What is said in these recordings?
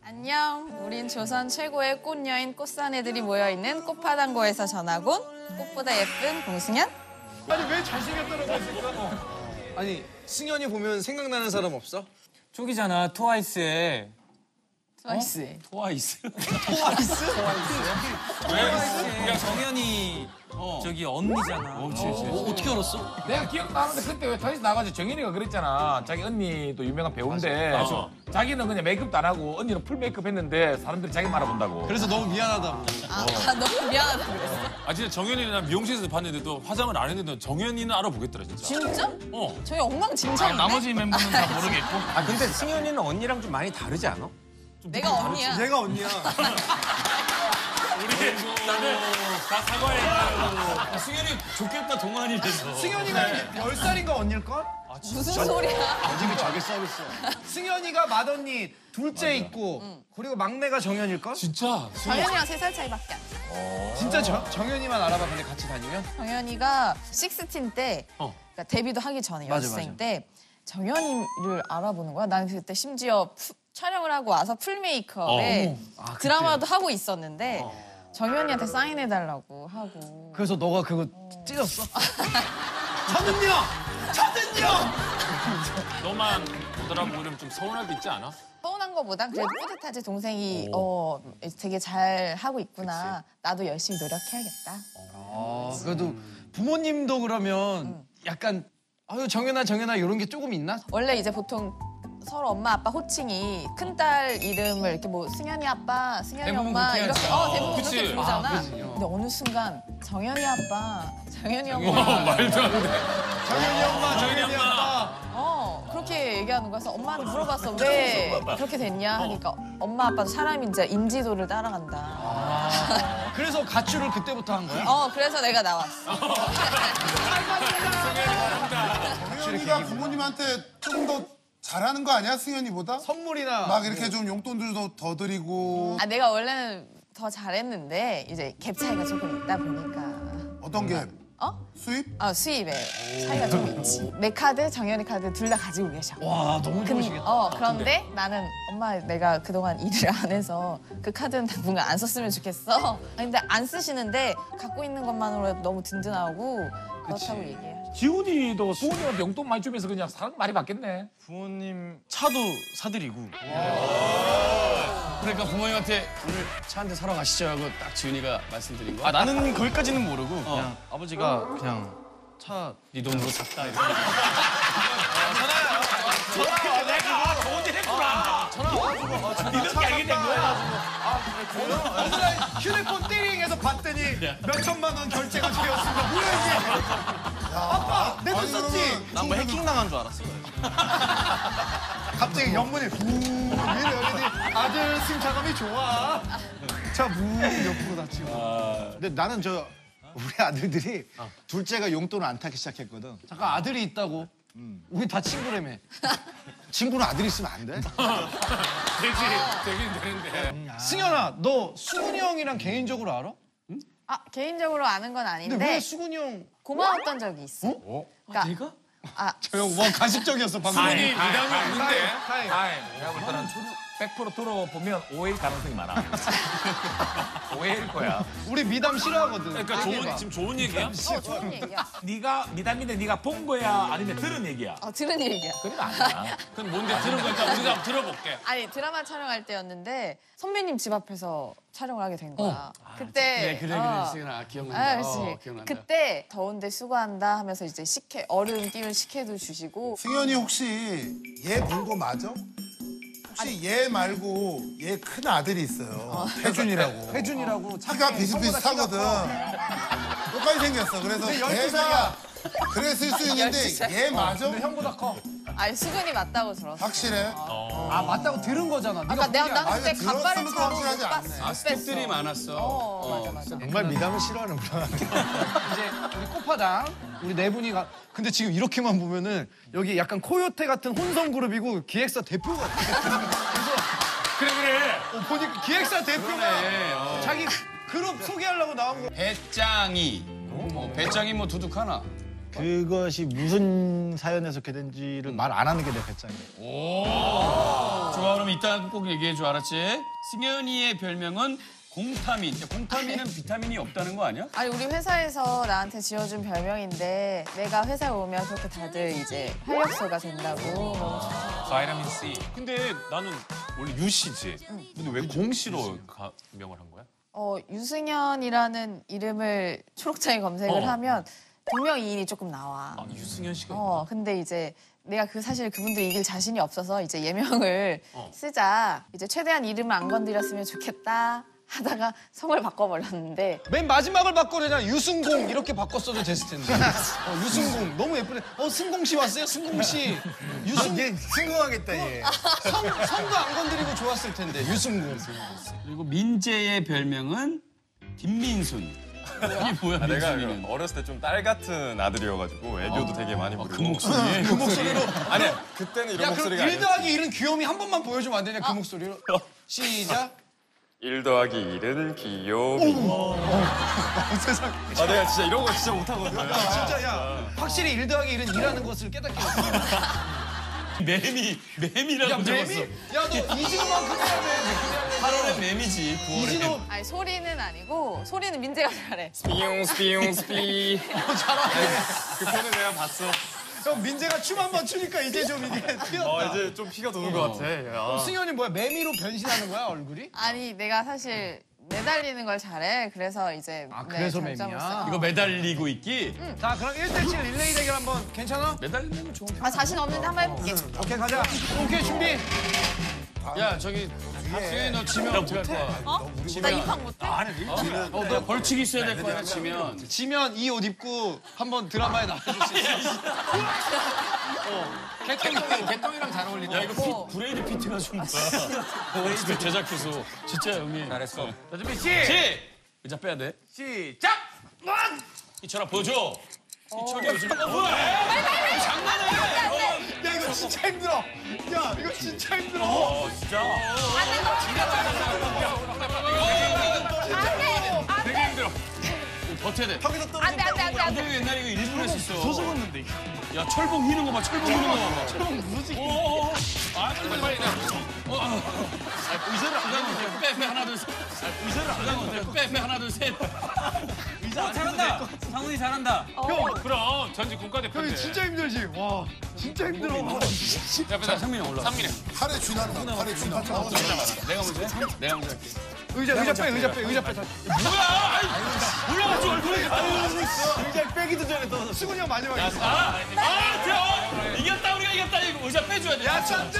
안녕. 우린 조선 최고의 꽃녀인 꽃사내들이 모여있는 꽃파당고에서 전학 온 꽃보다 예쁜 공승연. 아니 왜 잘생겼다는 거였을까? 아니 승연이 보면 생각나는 사람 없어? 쪽이잖아, 트와이스에. 트와이스. 트와이스? 트와이스? 왜? 야, 정연이 저기 언니잖아. 어떻게 알았어? 내가 기억나는데 그때 왜 다시 나가서 정현이가 그랬잖아. 자기 언니도 유명한 배우인데 자기는 그냥 메이크업도 안 하고 언니는 풀 메이크업 했는데 사람들이 자기 알아본다고. 그래서 너무 미안하다고. 너무 미안하다 그랬어. 아 진짜 정연이는 난 미용실에서 봤는데도 화장을 안 했는데 정연이는 알아보겠더라 진짜. 진짜? 저희 엉망진창인데? 나머지 멤버는 다 모르겠고. 아, 근데 승연이는 언니랑 좀 많이 다르지 않아? 내가 언니야. 내가 언니야. 우리 다들 다 사과해. 승연이 좋겠다, 동안이라서. 승연이가 10살인가 언니일걸? 무슨 소리야? 아직은 자기 서비스. 승연이가 맏언니, 둘째 있고 그리고 막내가 정연일걸? 진짜? 정연이랑 3살 차이밖에 안 나. 진짜 정연이만 알아봐 근데 같이 다니면? 정연이가 16 때 그러니까 데뷔도 하기 전에 여학생 때 정연이를 알아보는 거야. 난 그때 심지어 촬영을 하고 와서 풀 메이크업에 드라마도 하고 있었는데 정연이한테 사인해달라고 하고. 그래서 너가 그거 찢었어? 저는요! 저는요! 너만 보더라고 이러면 좀 서운할 때 있지 않아? 서운한 거보단 그래도 뿌듯하지. 동생이 되게 잘 하고 있구나. 나도 열심히 노력해야겠다. 그래도 부모님도 그러면 약간 아유 정연아 이런 게 조금 있나? 원래 이제 보통 서로 엄마 아빠 호칭이 큰딸 이름을 이렇게 뭐 승연이 아빠, 승연이 엄마 이렇게 대부분 그치. 그렇게 부르잖아. 그치. 근데 어느 순간 정연이 아빠, 정연이 엄마 말도 안 돼. 정연이 엄마, 정연이 아빠. 그렇게 얘기하는 거여서 엄마한테 물어봤어. 왜 그렇게 됐냐 하니까 엄마 아빠도 사람이 이제 인지도를 따라간다. 그래서 가출을 그때부터 한 거야? 그래서 내가 나왔어. 승현이가 부모님한테 좀 더 잘하는 거 아니야, 승현이보다? 선물이나 막 이렇게 좀 용돈들도 더 드리고. 내가 원래는 더 잘했는데 이제 갭 차이가 조금 있다 보니까. 어떤 게? 수입? 수입에 차이가 좀 있지. 내 카드, 정연이 카드 둘 다 가지고 계셔. 와 너무 좋으시겠다. 그런데 나는 엄마 내가 그동안 일을 안 해서 그 카드는 당분간 안 썼으면 좋겠어. 근데 안 쓰시는데 갖고 있는 것만으로도 너무 든든하고 그렇다고 얘기해. 지훈이도 부모님한테 용돈 많이 주면서 그냥 사람 많이 받겠네. 부모님 차도 사드리고. 그러니까 부모님한테 오늘 차 한 대 사러 가시죠 하고 딱 지훈이가 말씀드린 거. 나는 거기까지는 모르고 그냥 아버지가 그냥 차 네 돈으로 샀다 이렇게. 내가 좋은데 했구나. 전화 와가지고 니들 알게 된 거야. 어느 날 휴대폰 띠링해서 봤더니 몇 천만 원 결제가 되었습니다. 뭐야 이게? 아빠 내 돈 썼지? 난 뭐 해킹 당한 줄 알았어. 갑자기 연문이 이러더니 아들 승차감이 좋아. 차 옆으로 다치고. 근데 나는 우리 아들들이 둘째가 용돈을 안 타기 시작했거든. 잠깐 아들이 있다고. 우리 다 친구라며. 친구는 아들이 있으면 안 돼? 되긴 되는데. 승현아, 너 수근이 형이랑 개인적으로 알아? 개인적으로 아는 건 아닌데 근데 왜 수근이 형? 고마웠던 적이 있어. 그러니까, 내가? 저 형 뭐 가식적이었어 방금. 아니 미담이 없는데. 내가 볼 때는 100% 들어보면 오해일 가능성이 많아. 오해일 거야. 우리 미담 싫어하거든. 그러니까 지금 좋은 얘기야? 좋은 얘기야. 네가 미담인데 네가 본 거야 아니면 들은 얘기야? 들은 얘기야. 그건 아니야. 그럼 뭔데 들은 거니까 우리가 한번 들어볼게. 아니 드라마 촬영할 때였는데 선배님 집 앞에서 촬영을 하게 된 거야. 그때 그래 승현아 기억난다. 그렇지. 기억난다. 그때 더운데 수고한다 하면서 이제 식혜 얼음 띄운 식혜도 주시고. 승현이 혹시 얘 본 거 맞아? 혹시 얘 말고 얘 큰 아들이 있어요. 혜준이라고. 혜준이라고. 키가 비슷비슷하거든. 똑같이 생겼어. 그래서 얘가 그랬을 수 있는데 얘 맞아? 근데 형보다 커. 아니 수근이 맞다고 들었어. 확실해? 맞다고 들은 거잖아. 아까 난 그때 아니, 간발의 들었으면 차로 확실하지 못 않네. 뺐어. 스태프들이 많았어. 맞아. 정말 미담을 싫어하는구나. 이제 우리 꽃파당 우리 네 분이 근데 지금 이렇게만 보면은 여기 약간 코요테 같은 혼성 그룹이고 기획사 대표 같아. 그래. 보니까 기획사 대표가 자기 그룹 소개하려고 나온 거. 배짱이. 배짱이 뭐 두둑하나? 그것이 무슨 사연에서 그렇게 된지를 말 안 하는 게 내 배짱이에요. 좋아, 그럼 이따 꼭 얘기해줘, 알았지? 승현이의 별명은 공타민. 공타민은 비타민이 없다는 거 아니야? 아니 우리 회사에서 나한테 지어준 별명인데 내가 회사에 오면 그렇게 다들 이제 활력소가 된다고. 바이타민 C. 근데 나는 원래 유씨지. 근데 왜 공씨로 가명을 한 거야? 유승현이라는 이름을 초록창에 검색을 하면 동명이인이 조금 나와. 아, 유승현 씨가. 근데 이제 내가 사실 그분들 이길 자신이 없어서 이제 예명을 쓰자. 이제 최대한 이름을 안 건드렸으면 좋겠다. 하다가 성을 바꿔버렸는데 맨 마지막을 바꿔내잖아. 유승공 이렇게 바꿨어도 됐을 텐데. 유승공 너무 예쁘네. 승공 씨 왔어요? 승공 씨. 얘 승공하겠다 얘. 성도 안 건드리고 좋았을 텐데. 유승공. 그리고 민재의 별명은 김민순. 이게 뭐야, 내가 민순이는? 어렸을 때 좀 딸 같은 아들이어가지고 애교도 되게 많이 부르고. 그 목소리? 그 목소리로. 아니 그때는 이런 야, 그럼 목소리가 1 더하기 1은 귀요미 한 번만 보여주면 안 되냐, 그 목소리로. 시작. 1 더하기 1은 귀요미. 세상. 내가 진짜 이런 거 진짜 못하거든. 진짜, 야. 확실히 1 더하기 1은 2라는 것을 깨닫게 됐어. 매미라고 야, 적었어. 매미? 야, 너 이진호만큼 해야 돼. 8월에 매미지, 9월에. 이진호. 아니 소리는 아니고 소리는 민재가 잘해. 스피용 스피용 스피. 잘하네. 그 편을 내가 봤어. 형, 민재가 춤 한 번 추니까 이제 좀 이게 튀었다. 이제 좀 피가 도는 것 같아. 승현이 뭐야? 매미로 변신하는 거야, 얼굴이? 아니 내가 사실 매달리는 걸 잘해. 그래서 이제 그래서 장점을 매미야? 써. 이거 매달리고 있기? 자, 그럼 1대7 릴레이 대결 한번 괜찮아? 매달리는 건 좋은 거. 자신 없는데 한번 해볼게. 오케이, 가자. 오케이, 준비. 야, 저기, 승현이 너 지면 어떡할 거야? 나 입학 못해? 너 벌칙이 있어야 될 거야, 지면. 지면 이 옷 입고 한번 드라마에 나와줄 수 있어. 개똥이랑 잘 어울린다. 야, 이거 브레이드 피트가 준 거야. 집에 제작해서. 진짜 형님. 잘했어. 자, 준비 의자 빼야 돼. 시작! 이철아, 보여줘. 이철이 요즘. 뭐야? 장난해. 야, 이거 진짜 힘들어. 야, 이거 진짜 힘들어. 진짜. 되게 힘들어. 버텨야 돼. 안돼. 우리 옛날에 이거 일부러 했었어. 조성했는데. 야, 철봉 휘는 거 봐, 철봉 휘는 거 봐. 철봉 무지. 빨리. 의자를 안 가면 돼. 빼, 하나, 둘, 셋. 의자를 안 가면 돼. 빼, 하나, 둘, 셋. 의자 잘한다. 상훈이 잘한다. 그럼 전직 국가대표인데. 진짜 힘들지. 와, 진짜 힘들어. 자, 상민이 올라. 상민이. 팔에 쥐난다. 팔에 쥐난다. 내가 먼저 해? 내가 먼저 할게. 의자 빼. 뭐야? 아이, 올라갔지, 얼굴에. 의자 빼기도 전에 또 수근이 형 마지막에. 이겼다, 우리가 이겼다. 이거 의자 빼줘야 돼. 야, 천재!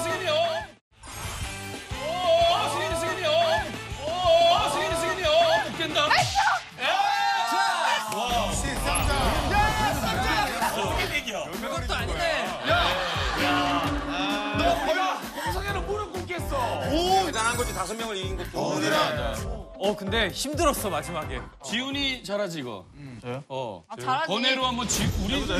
승현이 형. 승현이 형. 못 깬다. 그것도 아니네. 홍성현은 무릎 꿇겠어. 대단한 거지 5명을 이긴 것도. 근데 힘들었어 마지막에. 지훈이 잘하지, 이거. 저요? 잘하지. 번외로 한번 우리 민재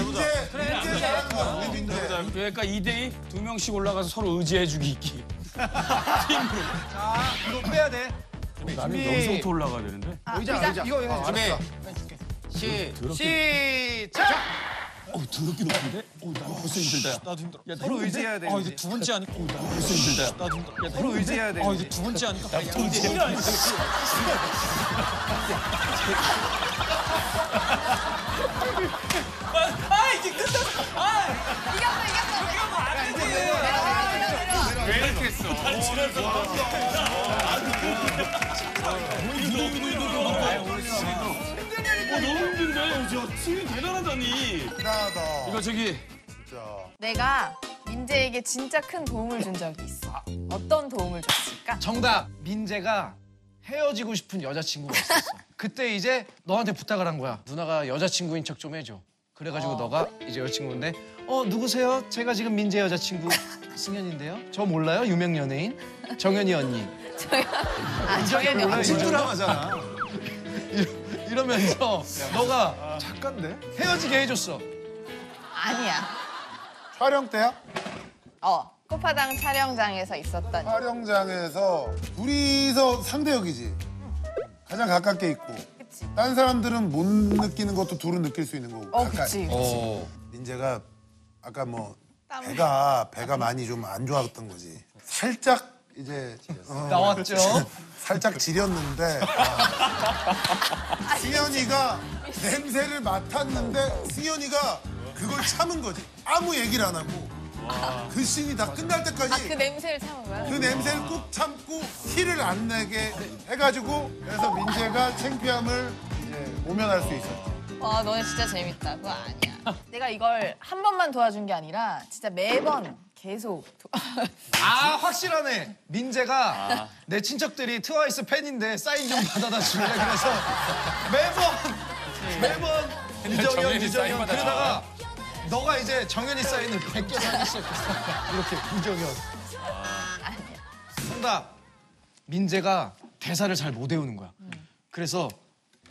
잘하는 거야. 우리 민재. 그러니까 2대2 2명씩 올라가서 서로 의지해주기 있기. 팀으로. 자, 이거 빼야 돼. 나는 여기서부터 올라가야 되는데. 의자. 이거 준비. 시작! 더럽게 높은데? 나 벌써 힘들다. 나도 힘들어. 야, 서로 의지해야 돼. 이게 두 번째 하니까. 나 벌써 힘들다. 나도 힘들어. 야, 서로 의지해야 돼. 이게 두 번째 하니까. 이제 끝났어. 왜 이렇게 했어? 너무 힘든데? 승희 대단하다니. 대단하다. 이거 저기 진짜. 내가 민재에게 진짜 큰 도움을 준 적이 있어. 어떤 도움을 줬을까? 정답. 민재가 헤어지고 싶은 여자친구가 있었어. 그때 이제 너한테 부탁을 한 거야. 누나가 여자친구인 척 좀 해줘. 그래가지고 너가 이제 여자친구인데 누구세요? 제가 지금 민재 여자친구 승현인데요. 저 몰라요? 유명 연예인? 정연이 언니. 정연이 몰라요? 언니. 드라마잖아. 이러면서 너가 작가인데? 헤어지게 해줬어. 아니야. 촬영 때야? 꽃파당 촬영장에서 있었던 촬영장에서 둘이서 상대역이지. 가장 가깝게 있고. 그치. 다른 사람들은 못 느끼는 것도 둘은 느낄 수 있는 거고. 가까이. 그치. 민재가 아까 뭐 배가 많이 좀 안 좋았던 거지. 살짝 이제 나왔죠. 살짝 지렸는데 승현이가 냄새를 맡았는데 승현이가 그걸 참은 거지. 아무 얘기를 안 하고 그 씬이 다 끝날 때까지 그 냄새를 참은 거야? 그 냄새를 꾹 참고 티를 안 내게 해가지고 그래서 민재가 창피함을 이제 모면할 수 있었지. 와, 너네 진짜 재밌다. 그거 아니야. 내가 이걸 한 번만 도와준 게 아니라 진짜 매번 계속. 확실하네. 민재가 내 친척들이 트와이스 팬인데 사인 좀 받아다 줄래. 그래서 매번 유정현 그러다가 너가 이제 정현이 사인을 100개 사기 시작했어. 이렇게 유정현. 아니야. 정답. 민재가 대사를 잘 못 외우는 거야. 그래서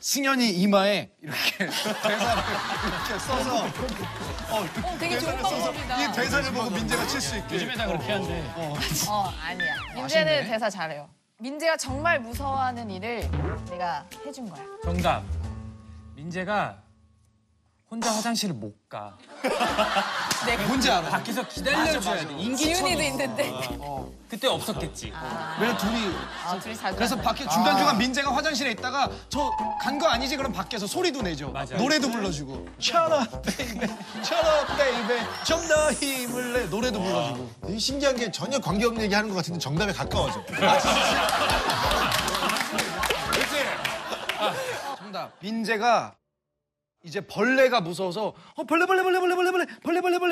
승현이 이마에 이렇게 대사를 이렇게 써서 되게 좋은 방법이다. 이 대사를 보고 민재가 칠 수 있게. 요즘에 다 그렇게 한대. 아니야. 민재는 대사 잘해요. 민재가 정말 무서워하는 일을 내가 해준 거야. 정답. 민재가 혼자 화장실을 못 가. 뭔지 알아? 밖에서 기다려줘야 돼. 지훈이도 있는데. 그때 없었겠지. 왜 둘이 둘이 자주 그래서 하잖아. 밖에 중간중간 민재가 화장실에 있다가 저 간 거 아니지? 그럼 밖에서 소리도 내죠. 맞아. 노래도 불러주고. Shut up, baby. Shut up, baby. 좀 더 힘을 내. 노래도 불러주고. 되게 신기한 게 전혀 관계없는 얘기 하는 것 같은데 정답에 가까워져. 정답. 민재가 이제 벌레가 무서워서 벌레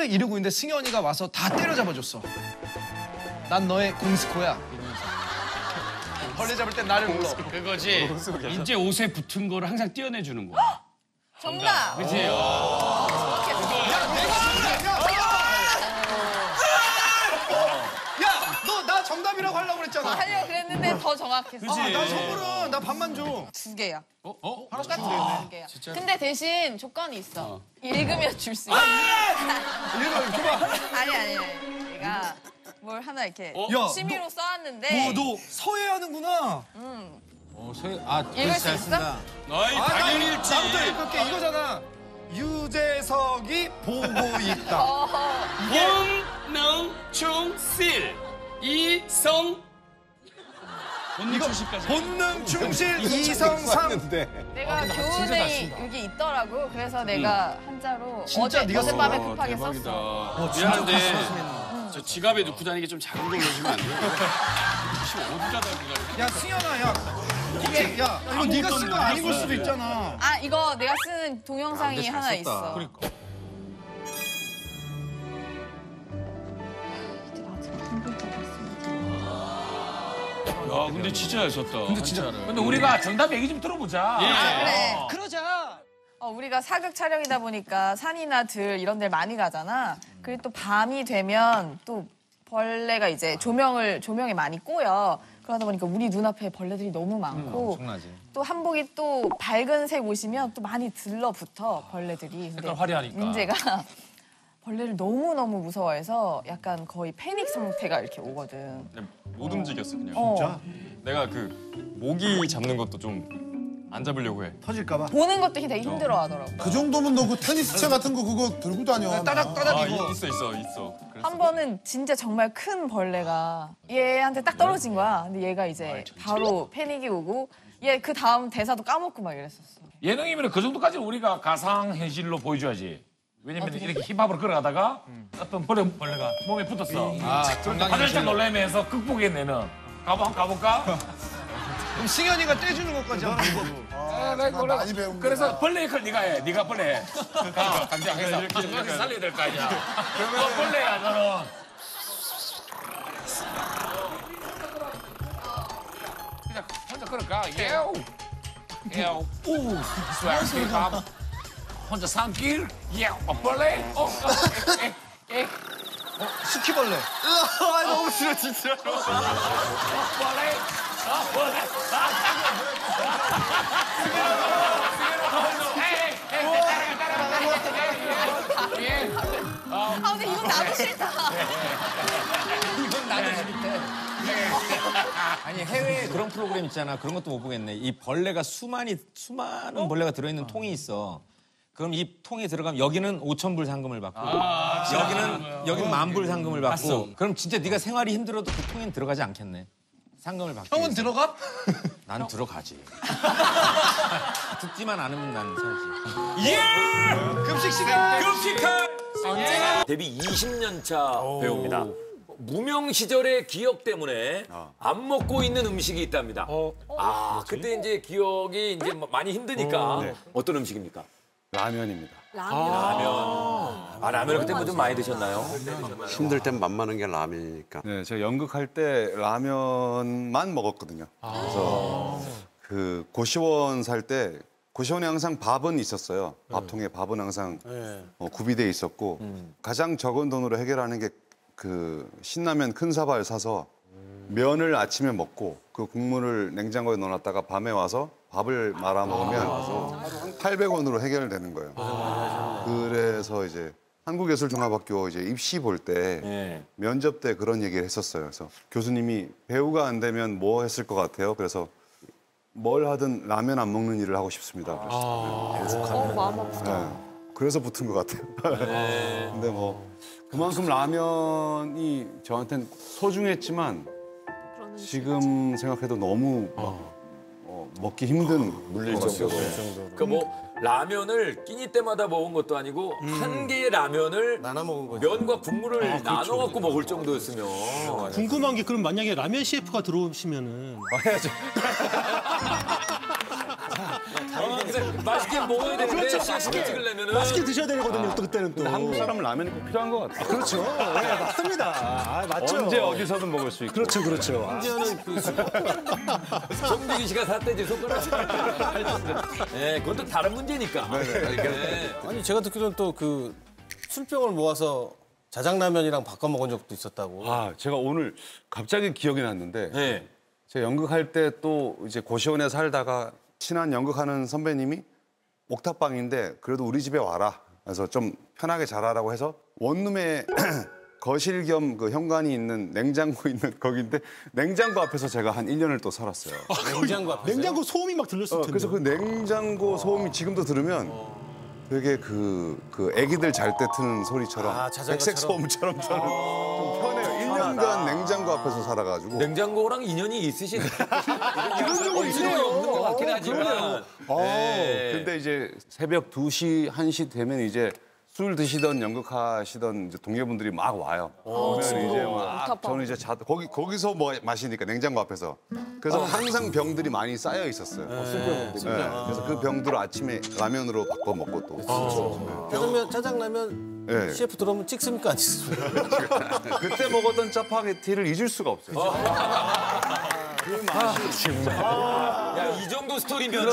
이러고 있는데 승현이가 와서 다 때려잡아줬어. 난 너의 공스코야. 벌레 잡을 땐 나를 불러. 그거지. 민재 옷에 붙은 거를 항상 떼어내주는 거야. 정답. 그치? 야, 너 나 정답이라고 하려고 그랬잖아. 하려고 그랬는데 더 정확했어. 나 선물은 나 반만 줘. 2개야. 하나씩 똑같이 주면 돼. 2개야. 근데 대신 조건이 있어. 읽으면 줄 수 있어. 아니. 내가 뭘 하나 이렇게 야, 취미로 써왔는데 너 서예하는구나. 읽을 수 있어? 당연히 읽지. 나부터 읽을게. 이거잖아. 유재석이 보고 있다. 본능충실 이성 본능충실까지. 본능충실 이성삼. 내가 교훈이 여기 있더라고. 그래서 내가 한자로 진짜 네가 어젯밤에 써? 급하게 썼어. 미안한데 저 지갑에 넣고 다니는 게 좀 작은 걸로 주면 안 돼? 혹시 어디다 달고 다니는 야, 승현아, 야. 이거 네가 쓴 거 아닌 걸 수도 있잖아. 이거 내가 쓰는 동영상이 하나 있어. 그러니까. 야, 근데 진짜 잘 썼다. 근데 진짜. 근데 우리가 정답 얘기 좀 들어보자. 그래. 그러자. 우리가 사극 촬영이다 보니까 산이나 들 이런 데 많이 가잖아. 그리고 또 밤이 되면 또 벌레가 이제 조명에 많이 꼬여. 그러다 보니까 우리 눈앞에 벌레들이 너무 많고 또 한복이 또 밝은 색 옷이면 또 많이 들러붙어 벌레들이. 색깔 화려하니까. 민재가 벌레를 너무너무 무서워해서 약간 거의 패닉 상태가 이렇게 오거든. 못 움직였어 그냥. 진짜? 내가 그 모기 잡는 것도 좀 안 잡으려고 해. 터질까 봐. 보는 것도 되게 힘들어 하더라고. 그 정도면 너 그 테니스채 같은 거 그거 들고 다녀. 따닥따닥 이거. 있어. 한 번은 진짜 정말 큰 벌레가 얘한테 딱 떨어진 거야. 근데 얘가 이제 바로 패닉이 오고 얘 그 다음 대사도 까먹고 막 이랬었어. 예능이면 그 정도까지 우리가 가상현실로 보여줘야지. 왜냐면 이렇게 힙합으로 걸어가다가 어떤 벌레가 몸에 붙었어. 화들짝 놀라면서 극복해내는. 가볼까? 그럼 승현이가 떼주는 것까지 한번 보고. 많이 배운 그래서 벌레 역할 네가 해. 네가 벌레 해. 강장해서 이렇게 살려야 될 거 아니야. 그러면 벌레야 너는. 그냥 혼자 걸어가. 예우. 우. 스웩. 감. 혼자 산길. 예우. 벌레. 스키벌레. 너무 싫어 진짜. 벌레. 근데 이건 나도 싫다. 이건 나도 싫대. 아니 해외에 그런 프로그램 있잖아. 그런 것도 못 보겠네. 이 벌레가 수많은 벌레가 들어있는 통이 있어. 그럼 이 통에 들어가면 여기는 5,000불 상금을 받고 여기는 10,000불 상금을 받고 그럼 진짜 네가 생활이 힘들어도 그 통엔 들어가지 않겠네. 상금을 받고. 형은 들어가? 난 들어가지. 죽지만 않으면 난 살지. 급식 시간. 데뷔 20년 차 배우입니다. 무명 시절의 기억 때문에 안 먹고 있는 음식이 있답니다. 그때 이제 기억이 이제 많이 힘드니까 어떤 음식입니까? 라면입니다. 라면을 그때 뭐 좀 많이 드셨나요? 힘들 땐 만만한 게 라면이니까. 네, 제가 연극할 때 라면만 먹었거든요. 그래서 그 고시원 살 때 고시원에 항상 밥은 있었어요. 밥통에 밥은 항상 구비돼 있었고 가장 적은 돈으로 해결하는 게 그 신라면 큰 사발 사서 면을 아침에 먹고 그 국물을 냉장고에 넣어놨다가 밤에 와서 밥을 말아 먹으면 800원으로 해결되는 거예요. 그래서 이제 한국예술종합학교 이제 입시 볼 때 면접 때 그런 얘기를 했었어요. 그래서 교수님이 배우가 안 되면 뭐 했을 것 같아요? 그래서 뭘 하든 라면 안 먹는 일을 하고 싶습니다. 마음 아프다. 네. 그래서 붙은 것 같아요. 근데 뭐 그만큼 라면이 저한테는 소중했지만 지금 생각해도 너무 먹기 힘든 물리적으로. 그러니까 뭐 라면을 끼니 때마다 먹은 것도 아니고 한 개의 라면을 나눠 먹은 거죠. 면과 국물을 나눠 갖고 먹을 정도였으면. 궁금한 게 그럼 만약에 라면 CF가 들어오시면은 해야죠. 맛있게 먹어야 되는데 맛있게 찍으려면은 맛있게 드셔야 되거든요. 또 그때는 또. 한국 사람은 라면이 꼭 필요한 것 같아요. 그렇죠. 네, 맞습니다. 맞죠. 언제 어디서든 먹을 수 있고. 그렇죠, 그렇죠. 심지어는 그 정국이 씨가 삿대질 손가락. 네, 그건 또 다른 문제니까. 아니 제가 듣기로는 또 그 술병을 모아서 자장라면이랑 바꿔 먹은 적도 있었다고. 제가 오늘 갑자기 기억이 났는데 제가 연극할 때 또 이제 고시원에 살다가 친한 연극하는 선배님이 옥탑방인데 그래도 우리 집에 와라. 그래서 좀 편하게 자라라고 해서 원룸에 거실 겸 그 현관이 있는 냉장고 있는 거기인데 냉장고 앞에서 제가 한 1년을 또 살았어요. 냉장고 앞에서. 냉장고 소음이 막 들렸을 텐데. 그래서 그 냉장고 소음이 지금도 들으면 되게 그 애기들 잘 때 트는 소리처럼 백색 소음처럼 저는 좀 편해요. 1년간 냉장고 앞에서 살아가지고. 냉장고랑 인연이 있으신 그런 적은 있네요. 없는 것 같긴 하지만. 근데 이제 새벽 2시, 1시 되면 이제 술 드시던 연극하시던 이제 동료분들이 막 와요. 그러면 이제 막 저는 이제 거기서 뭐 마시니까 냉장고 앞에서. 그래서 항상 병들이 많이 쌓여 있었어요. 술병들이. 그래서 그 병들을 아침에 라면으로 바꿔 먹고 또. 짜장라면 네. CF 들어오면 찍습니까 안 찍습니까? 그때 먹었던 짜파게티를 잊을 수가 없어요. 그 맛이 야, 이 정도 스토리면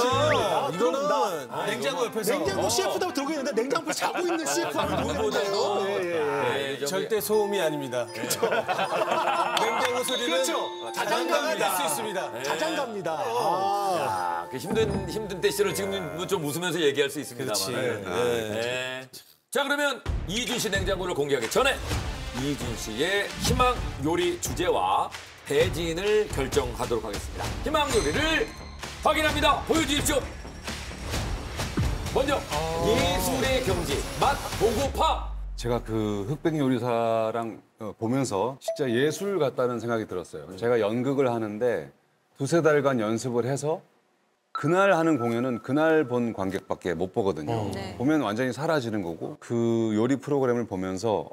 이거는 냉장고 옆에서 냉장고 CF도 들고 있는데 냉장고 자고 있는 CF하고 보이는데요. 절대 소음이 아닙니다. 그렇죠. 냉장고 소리는 그렇죠. 자장가입니다. 수 있습니다. 자장갑니다. 야, 그 힘든 때 시절을 지금 좀 웃으면서 얘기할 수 있습니다만. 자, 그러면 이준 씨 냉장고를 공개하기 전에 이준 씨의 희망 요리 주제와 대진을 결정하도록 하겠습니다. 희망 요리를 확인합니다. 보여주십시오. 먼저 예술의 경지 맛 보고파. 제가 그 흑백 요리사랑 보면서 진짜 예술 같다는 생각이 들었어요. 제가 연극을 하는데 2-3달간 연습을 해서 그날 하는 공연은 그날 본 관객밖에 못 보거든요. 보면 완전히 사라지는 거고 그 요리 프로그램을 보면서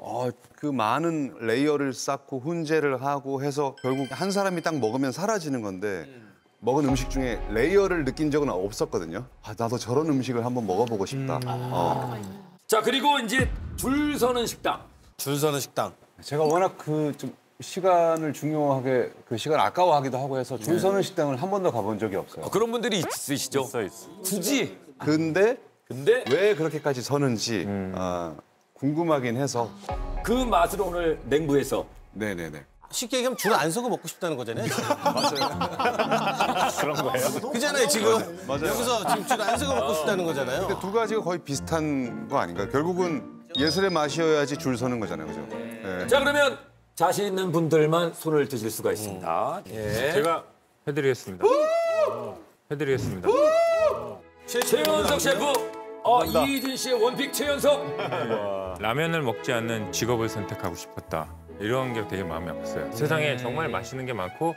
그 많은 레이어를 쌓고 훈제를 하고 해서 결국 한 사람이 딱 먹으면 사라지는 건데 먹은 음식 중에 레이어를 느낀 적은 없었거든요. 나도 저런 음식을 한번 먹어보고 싶다. 자, 그리고 이제 줄 서는 식당. 줄 서는 식당. 제가 워낙 그 좀 시간을 중요하게 그 시간 아까워하기도 하고 해서 줄 서는 식당을 한 번도 가본 적이 없어요. 그런 분들이 있으시죠? 있어. 굳이. 근데 근데 왜 그렇게까지 서는지 궁금하긴 해서 그 맛을 오늘 냉부에서. 네네네. 쉽게 얘기하면 줄 안 서고 먹고 싶다는 거잖아요. 맞아요. 그런 거예요? 그잖아요, 지금. 맞아요. 여기서 지금 줄 안 서고 먹고 싶다는 거잖아요. 근데 두 가지가 거의 비슷한 거 아닌가요? 결국은 예술의 맛이어야지 줄 서는 거잖아요, 그죠? 네. 자, 그러면 자신 있는 분들만 손을 드실 수가 있습니다. 제가 해드리겠습니다. 해드리겠습니다. 최연석 셰프 이희준 씨의 원픽 최연석. 라면을 먹지 않는 직업을 선택하고 싶었다. 이런 게 되게 마음이 아팠어요. 세상에 정말 맛있는 게 많고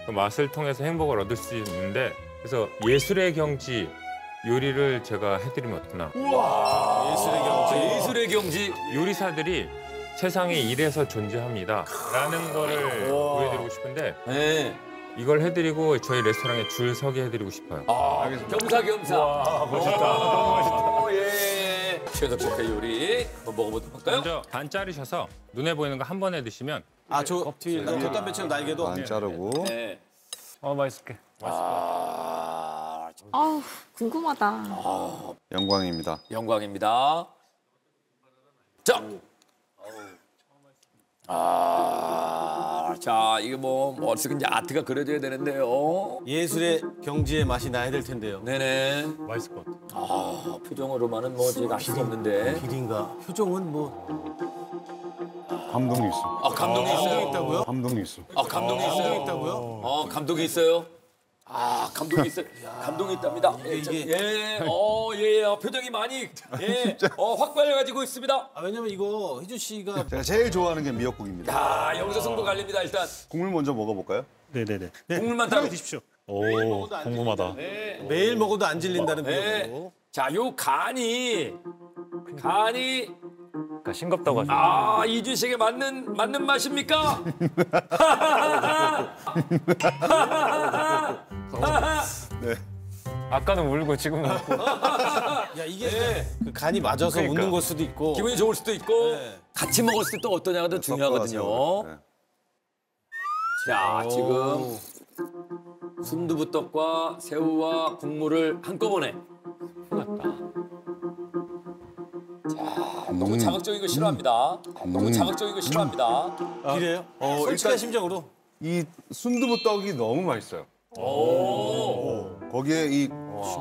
그 맛을 통해서 행복을 얻을 수 있는데 그래서 예술의 경지 요리를 제가 해드리면 어떠나. 예술의 경지. 요리사들이 세상에 이래서 존재합니다. 라는 거를 보여드리고 싶은데 이걸 해드리고 저희 레스토랑에 줄 서게 해드리고 싶어요. 겸사겸사. 와, 멋있다. 너무 멋있다. 예. 최연석 셰프의 요리 한번 먹어보도록 할까요? 먼저 반 자르셔서 눈에 보이는 거 한 번에 드시면 저 돛담배처럼 날개도 안 자르고. 네. 맛있게. 아우 궁금하다. 영광입니다. 영광입니다. 자. 자, 이게 뭐 어떻게 이제 아트가 그려져야 되는데요. 예술의 경지의 맛이 나야 될 텐데요. 네네. 맛있을 것 같아요. 표정으로만은 뭐 제가 알 수가 없는데. 비린가? 표정은 뭐 감동이 있어. 감동이 있어요. 감동이 있다고요? 감동이 있어. 감동이 있어요. 감동이 있다고요? 감동이 있어요. 감동이 있어요. 감동이 있답니다. 표정이 많이 확 발려가지고 있습니다. 왜냐면 이거 희준 씨가 제가 제일 좋아하는 게 미역국입니다. 여기서 승부 갈립니다. 일단 국물 먼저 먹어볼까요? 네네네. 국물만 따로 드십시오. 오, 궁금하다. 매일 먹어도 안 질린다는 비유로. 자, 요 간이 그러니까 싱겁다고 하죠. 이준 씨에게 맞는 맛입니까? 네. 아까는 울고 지금은 웃고. 야 이게 그 간이 맞아서 웃는 걸 수도 있고 기분이 좋을 수도 있고 같이 먹었을 때 또 어떠냐가 더 중요하거든요. 자, 지금 순두부떡과 새우와 국물을 한꺼번에 너무 자극적인 거 싫어합니다. 너무 자극적인 거 싫어합니다. 이래요? 솔직한 심정으로. 이 순두부떡이 너무 맛있어요. 거기에 이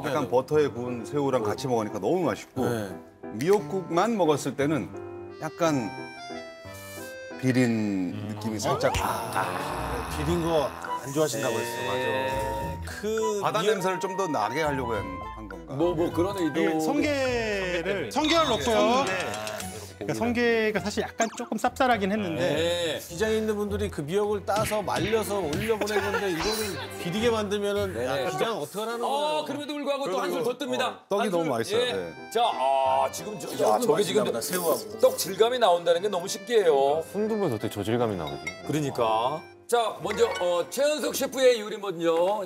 약간 버터에 구운 새우랑 같이 먹으니까 너무 맛있고 미역국만 먹었을 때는 약간 비린 느낌이 살짝 비린 거 안 좋아하신다고 했어. 맞아. 그 바다 냄새를 좀 더 나게 하려고 한 건가? 뭐 그런 의도. 성게를 넣고요. 그러니까 성게가 사실 약간 조금 쌉쌀하긴 했는데 기장에 있는 분들이 그 미역을 따서 말려서 올려보낸 건데 이거는 비리게 만들면은 야, 기장 어떡하라는 거야. 그럼에도 불구하고 또 한술 더 뜹니다. 떡이 너무 맛있어요. 자, 지금 저게 지금 새우하고 떡 질감이 나온다는 게 너무 신기해요. 순두부에서 어떻게 저 질감이 나거든. 그러니까. 자, 먼저 최연석 셰프의 요리 먼저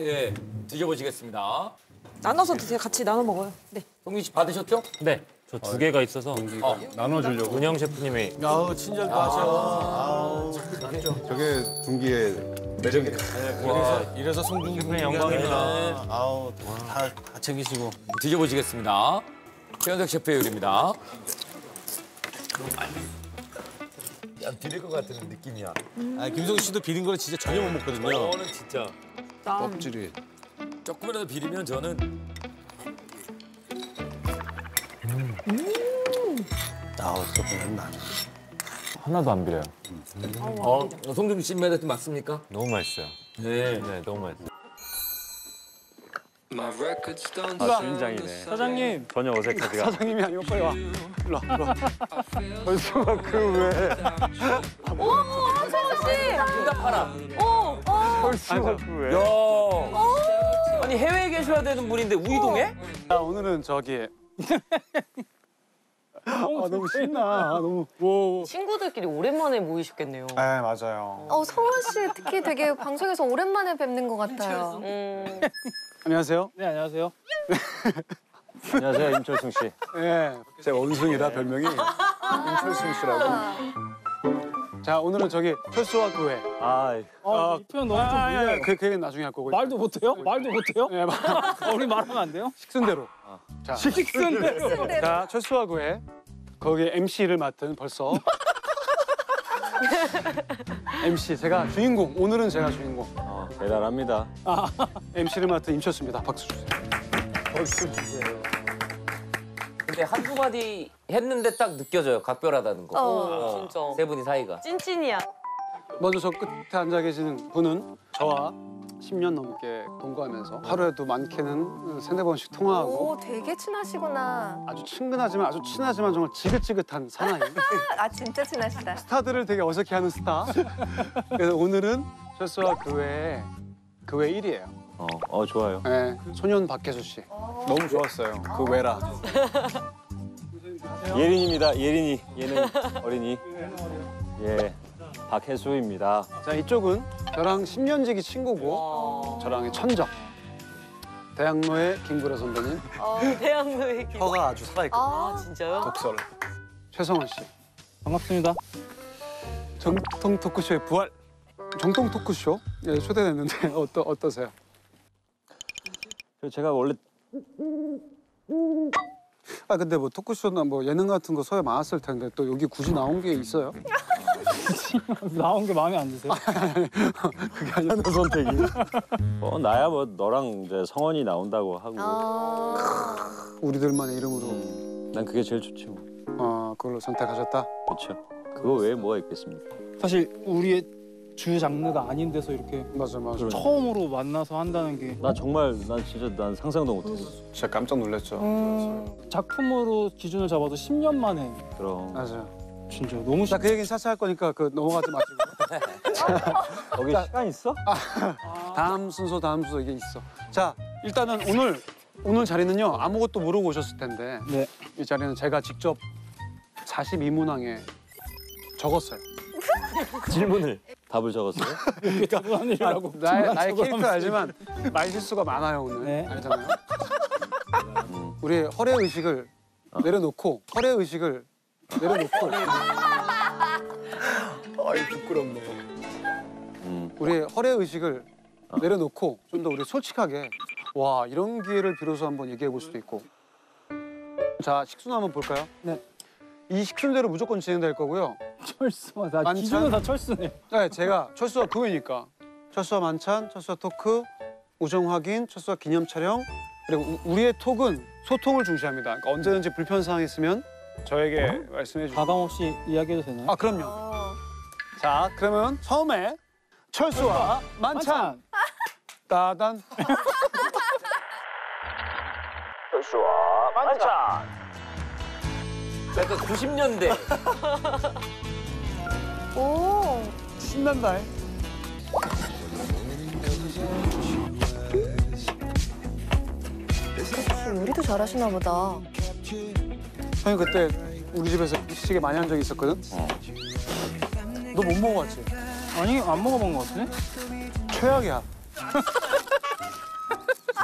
드셔보시겠습니다. 나눠서 드세요. 같이 나눠 먹어요. 네. 성민 씨 받으셨죠? 네. 저 두 개가 있어서 나눠주려고. 은영 셰프님이 친절도 하셔. 저게 중기의 매력이에요. 이래서 송중기 영광입니다. 다 챙기시고. 드셔보시겠습니다. 최연석 셰프의 요리입니다. 비릴 것 같은 느낌이야. 김성희 씨도 비린 거를 진짜 전혀 못 먹거든요. 저는 진짜 껍질이. 조금이라도 비리면 저는 하나도 안 비려요. 송중기 씨 매력 맞습니까? 너무 맛있어요. 네. 네, 너무 맛있어요. 주인장이네. 사장님. 전혀 어색하지가. 사장님이 아니고 빨리 와. 일로 와. 벌써가 그 왜? 한소원 씨. 응답하라. 벌써가 그 왜? 아니 해외에 계셔야 되는 분인데 우이동에? 오늘은 저기. 너무 신나. 너무. 친구들끼리 오랜만에 모이셨겠네요. 네, 맞아요. 성원 씨 특히 되게 방송에서 오랜만에 뵙는 것 같아요. 안녕하세요. 네, 안녕하세요. 안녕하세요, 임철승 씨. 네, 제 원숭이라 별명이 임철승 씨라고. 자, 오늘은 저기 철수와 그회. 이 표현 너무 좀 무리해요. 그 얘기는 나중에 할 거고. 말도 못해요? 말도 못해요? 네, 우리 말하면 안 돼요? 식순대로. 자, 식순대로. 자, 철수와 그회. 거기에 MC를 맡은 벌써. MC, 제가 주인공. 오늘은 제가 주인공. 대단합니다. MC를 맡은 임철수입니다. 박수 주세요. 박수 주세요. 근데 한두 마디 했는데 딱 느껴져요. 각별하다는 거. 진짜. 세 분이 사이가. 찐찐이야. 먼저 저 끝에 앉아 계시는 분은 저와 10년 넘게 동거하면서 하루에도 많게는 3-4번씩 통화하고 오, 되게 친하시구나. 아주 친하지만 정말 지긋지긋한 사나이. 아, 진짜 친하시다. 스타들을 되게 어색해하는 스타. 그래서 오늘은 철수와 그 외에 1위예요. 좋아요. 네, 소년 박혜수 씨. 너무 좋았어요. 그 외라. 예린입니다. 예린이. 얘는 어린이. 예, 박혜수입니다. 자, 이쪽은 저랑 10년지기 친구고 저랑의 천적. 대학로의 김구라 선배님. 대학로의 혀가 아주 살아있거든요. 아, 진짜요? 독설. 최성원 씨. 반갑습니다. 정통 토크쇼의 부활. 정통 토크쇼? 예, 초대됐는데 어떠세요? 제가 원래 근데 뭐 토크쇼나 뭐 예능 같은 거 소개 많았을 텐데 또 여기 굳이 나온 게 있어요? 나온 게 마음에 안 드세요? 그게 아니라 너 선택이. 나야 뭐 너랑 이제 성원이 나온다고 하고 우리들만의 이름으로. 난 그게 제일 좋지 뭐. 그걸로 선택하셨다? 그렇죠. 그거 외에 뭐가 있겠습니까? 사실 우리의 주 장르가 아닌 데서 이렇게 맞아. 처음으로 만나서 한다는 게 난 상상도 못했어. 진짜 깜짝 놀랐죠. 작품으로 기준을 잡아도 10년 만에. 그럼. 맞아요. 진짜 너무 나 그 얘기는 차차 할 거니까 넘어가지 마시고. 거기 시간 있어? 다음 순서 이게 있어. 자, 일단은 오늘 자리는요 아무것도 모르고 오셨을 텐데 네. 이 자리는 제가 직접 42문항에 적었어요. 질문을 답을 적었어요? 나의 캐릭터 알지만 말 실수가 많아요 오늘. 네. 알잖아요. 우리의 허례 의식을 내려놓고 아이 부끄럽네. 우리의 허례 의식을 내려놓고 좀 더 우리 솔직하게 와 이런 기회를 빌어서 한번 얘기해 볼 수도 있고. 자, 식순 한번 볼까요? 네. 이 식순대로 무조건 진행될 거고요. 철수와 다 기준은 다 철수네요. 네, 제가 철수와 그거니까 철수와 만찬, 철수와 토크, 우정 확인, 철수와 기념 촬영. 그리고 우리의 톡은 소통을 중시합니다. 그러니까 언제든지 불편 사항 있으면 저에게 말씀해 주세요. 가감 없이 이야기해도 되나요? 그럼요. 자, 그러면 처음에 철수와 만찬. 따단. 철수와 만찬. 약간 90년대. 오. 신난다. 요리도 잘하시나 보다. 형이 그때 우리 집에서 시치게 많이 한 적이 있었거든? 너 못 먹어봤지? 아니, 안 먹어본 것 같은데? 최악이야.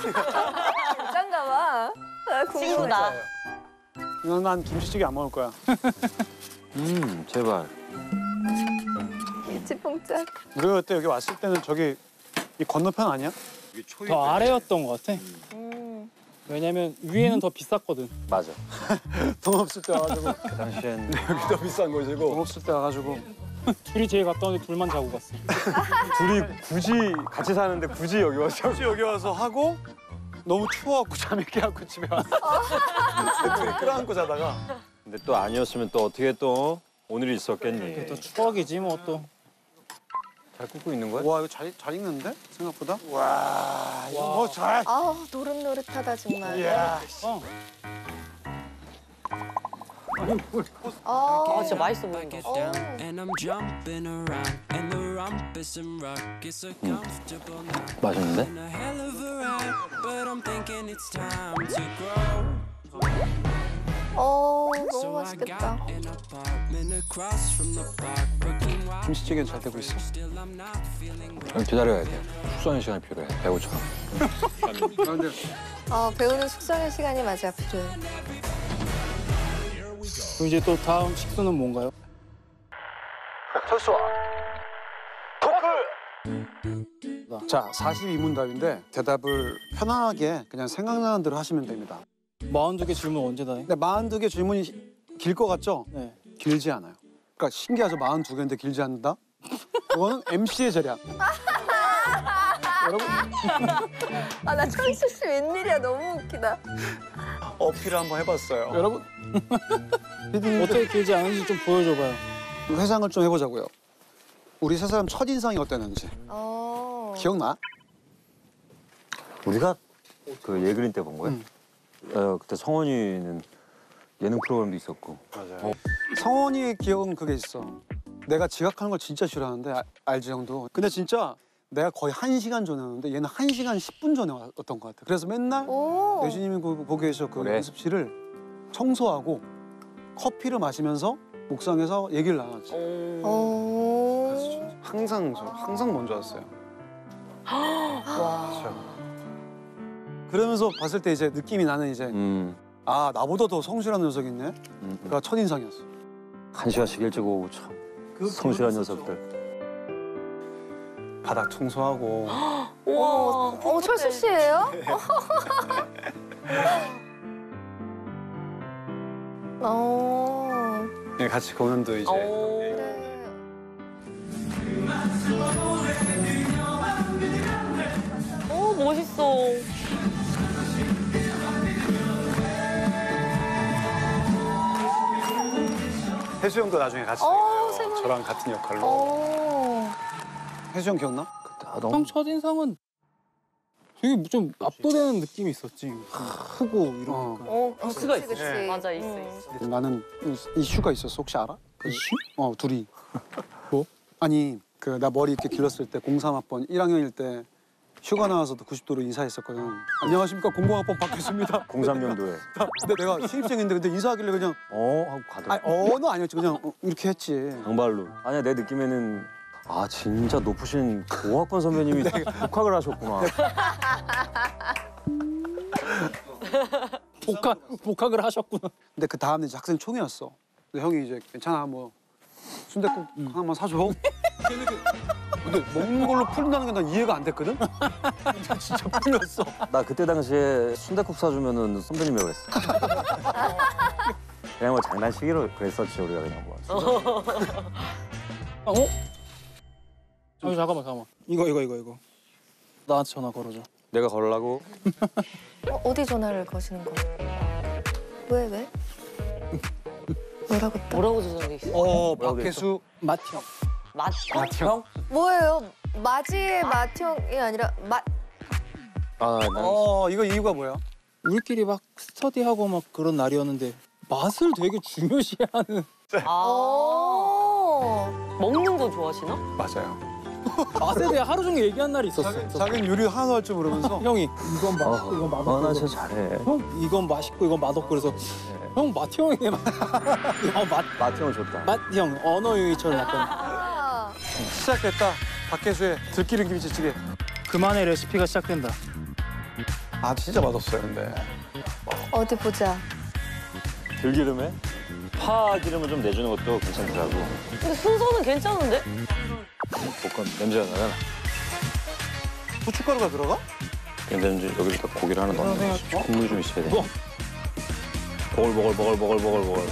진짠가 봐. 친구다. 이건 난 김치찌개 안 먹을 거야. 제발. 일치뽕짝. 우리가 그때 여기 왔을 때는 저기 이 건너편 아니야? 더 아래였던 것 같아. 왜냐면 위에는 더 비쌌거든. 맞아. 돈 없을 때 와가지고. 그 당시엔 여기 더 비싼 곳이고. 돈 없을 때 와가지고. 둘이 제일 가까운데 둘만 자고 갔어. 둘이 굳이 같이 사는데 굳이 여기 와서 하고 너무 추워갖고 잠이 깨갖고 집에 왔어. 둘이 끌어안고 자다가. 근데 또 아니었으면 또 어떻게 또 오늘이 있었겠니? 또 추억이지 뭐 또. 잘 굽고 있는 거야? 와 이거 잘 익는데? 생각보다? 와 이거 잘. 노릇노릇하다 정말. 이야. 진짜 맛있어 보인다. 맛있는데? 너무 맛있겠다. 김치찌개는 잘 되고 있어. 기다려야 돼. 숙성의 시간이 필요해. 배우처럼. 배우는 숙성의 시간이 맞아 필요해. 그럼 이제 또 다음 식수는 뭔가요? 철수와 토크! 자, 42문답인데 대답을 편하게 그냥 생각나는 대로 하시면 됩니다. 42개 질문 언제 다 해? 근데 42개 질문이 길 것 같죠? 네. 길지 않아요. 그러니까 신기하죠? 42개인데 길지 않는다? 그거는 MC의 전략. 여러분. 나 철수 씨 웬일이야. 너무 웃기다. 어필을 한번 해봤어요. 여러분. 어떻게 길지 않은지 좀 보여줘봐요. 회상을 좀 해보자고요. 우리 세 사람 첫인상이 어땠는지. 기억나? 우리가 그 예그린 때 본 거야? 그때 성원이는 예능 프로그램도 있었고. 맞아요. 성원이의 기억은 그게 있어. 내가 지각하는 걸 진짜 싫어하는데 알지 형도. 근데 진짜 내가 거의 1시간 전에 왔는데 얘는 1시간 10분 전에 왔던 것 같아. 그래서 맨날 예준님이 거기에서 그 연습실을 청소하고 커피를 마시면서 옥상에서 얘기를 나눴지. 그래서 항상 먼저 왔어요. 와. 그러면서 봤을 때 이제 느낌이 나는 이제 아 나보다 더 성실한 녀석이 있네. 그가 첫인상이었어. 1시간씩 일찍 오고 참 성실한 녀석들. 바닥 청소하고. 우와. 철수 씨예요? 네, 같이 공연도 이제. 오 멋있어. 해수 형도 나중에 같이 저랑 같은 역할로. 해수 형 기억나? 형 첫인상은 되게 좀 압도되는 느낌이 있었지. 크고 이런 거. 버스가 있어. 맞아 있어. 나는 이슈가 있었어. 혹시 알아? 이슈? 둘이. 뭐? 아니 그 나 머리 이렇게 길렀을 때 03학번 1학년일 때 휴가 나와서도 90도로 인사했었거든. 안녕하십니까 00학번 박혜수입니다. 03년도에. 근데 내가 신입생인데 근데 인사하길래 그냥 하고 가더라고. 아니 는 아니었지. 그냥 이렇게 했지. 장발로. 아니야 내 느낌에는 아 진짜 높으신 5학번 선배님이 복학을 하셨구나. 복학을 하셨구나. 근데 그 다음에 이제 학생 총회였어. 근데 형이 이제 괜찮아 뭐 순댓국 하나만 사줘. 근데 먹는 걸로 풀린다는 게 난 이해가 안 됐거든. 근데 진짜 풀렸어. 나 그때 당시에 순댓국 사주면은 선배님이라고 했어. 그냥 뭐 장난치기로 그랬었지 우리가 그냥 뭐. 잠깐만. 이거. 나한테 전화 걸어줘. 내가 걸으라고? 어디 전화를 거시는 거예요? 왜? 뭐라고 저장돼 있어? 박혜수 맏형. 맏형? 뭐예요? 마지의 맏형이 아니라 이거 이유가 뭐야? 우리끼리 막 스터디하고 막 그런 날이었는데 맛을 되게 중요시하는. 먹는 거 좋아하시나? 맞아요. 맛에 대해 하루 종일 얘기한 날이 있었어. 자기는 요리 하나도 할 줄 모르면서 형이 이건 맛있고 이건 맛없고. 나 진짜 잘해. 형 이건 맛있고 이건 맛없고 그래서 형 맏형이네. 맏형은 좋다. 맏형 언어 유희처럼 약간. 시작됐다. 박혜수의 들기름 김치찌개. 그만의 레시피가 시작된다. 아 진짜 맛없어요 근데. 어디 보자. 들기름에 파 기름을 좀 내주는 것도 괜찮더라고. 근데 순서는 괜찮은데? 볶음 냄새가 나잖아. 고춧가루가 들어가? 근데 이제 여기다 고기를 하나 넣는 거지. 국물이 좀 있어야 돼. 보글보글.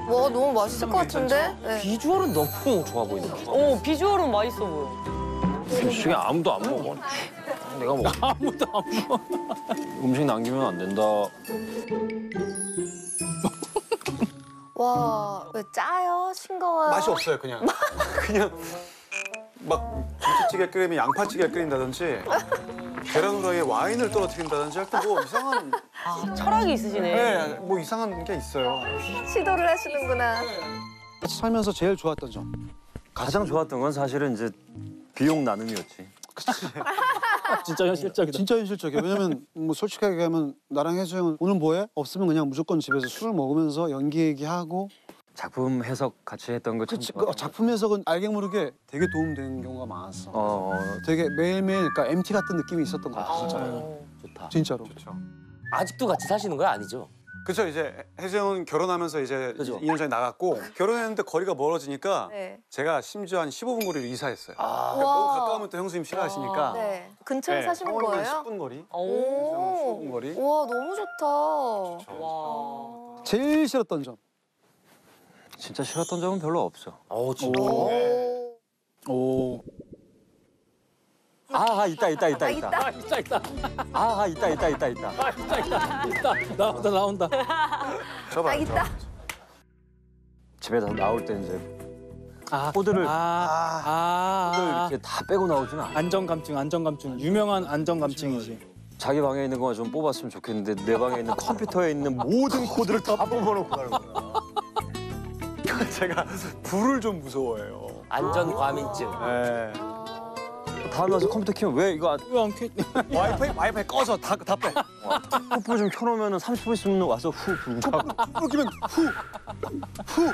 와 너무 맛있을 것 같은데? 네. 비주얼은 너무 좋아 보이네. 비주얼은 맛있어 보여. 음식에 아무도 안 먹어. 내가 먹어. 아무도 안 먹어. 음식 남기면 안 된다. 와, 왜 짜요? 싱거워요? 맛이 없어요 그냥. 그냥 막 김치찌개 끓이면 양파찌개 끓인다든지 계란 후라이에 와인을 떨어뜨린다든지 할 때 뭐 이상한 철학이 있으시네. 네, 뭐 이상한 게 있어요. 시도를 하시는구나. 같이 살면서 제일 좋았던 점. 가장 좋았던 건 사실은 이제 비용 나눔이었지. 진짜 현실적이다. 진짜 현실적이야. 왜냐면 뭐 솔직하게 얘기하면 나랑 혜수 형은 오늘 뭐해? 없으면 그냥 무조건 집에서 술을 먹으면서 연기 얘기하고 작품 해석 같이 했던 거 참 좋았던 작품 해석은 알게 모르게 되게 도움되는 경우가 많았어. 되게 매일매일 그러니까 MT 같은 느낌이 있었던 것 같아. 진짜. 좋다. 진짜로. 아직도 같이 사시는 거야 아니죠? 그렇죠. 이제 혜수 형은 결혼하면서 이제 2년 전에 나갔고 결혼했는데 거리가 멀어지니까 네. 제가 심지어 한 15분 거리로 이사했어요. 와. 너무 가까우면 또 형수님 싫어하시니까. 네. 근처에 사시는 성원이면 거예요? 10분 거리. 오. 15분 거리. 와 너무 좋다. 와. 제일 싫었던 점. 진짜 싫었던 점은 별로 없어. 진짜. 오. 아 있다. 있다. 있다. 아 있다. 있다. 나온다. 저봐. 있다. 집에서 나올 때 이제 코드를 이렇게 다 빼고 나오진 않아. 안정감증. 유명한 안정감증이지. 자기 방에 있는 것만 좀 뽑았으면 좋겠는데 내 방에 있는 컴퓨터에 있는 모든 코드를 다 뽑아놓고 가는 거야. 제가 불을 좀 무서워해요. 안전 과민증. 네. 다음에 와서 컴퓨터 키면 왜 이거 왜안 켜? 와이파이 꺼서 다 빼. 촛불 좀 켜놓으면 30분 있으면 와서 후 불고. 촛불 끄면 후.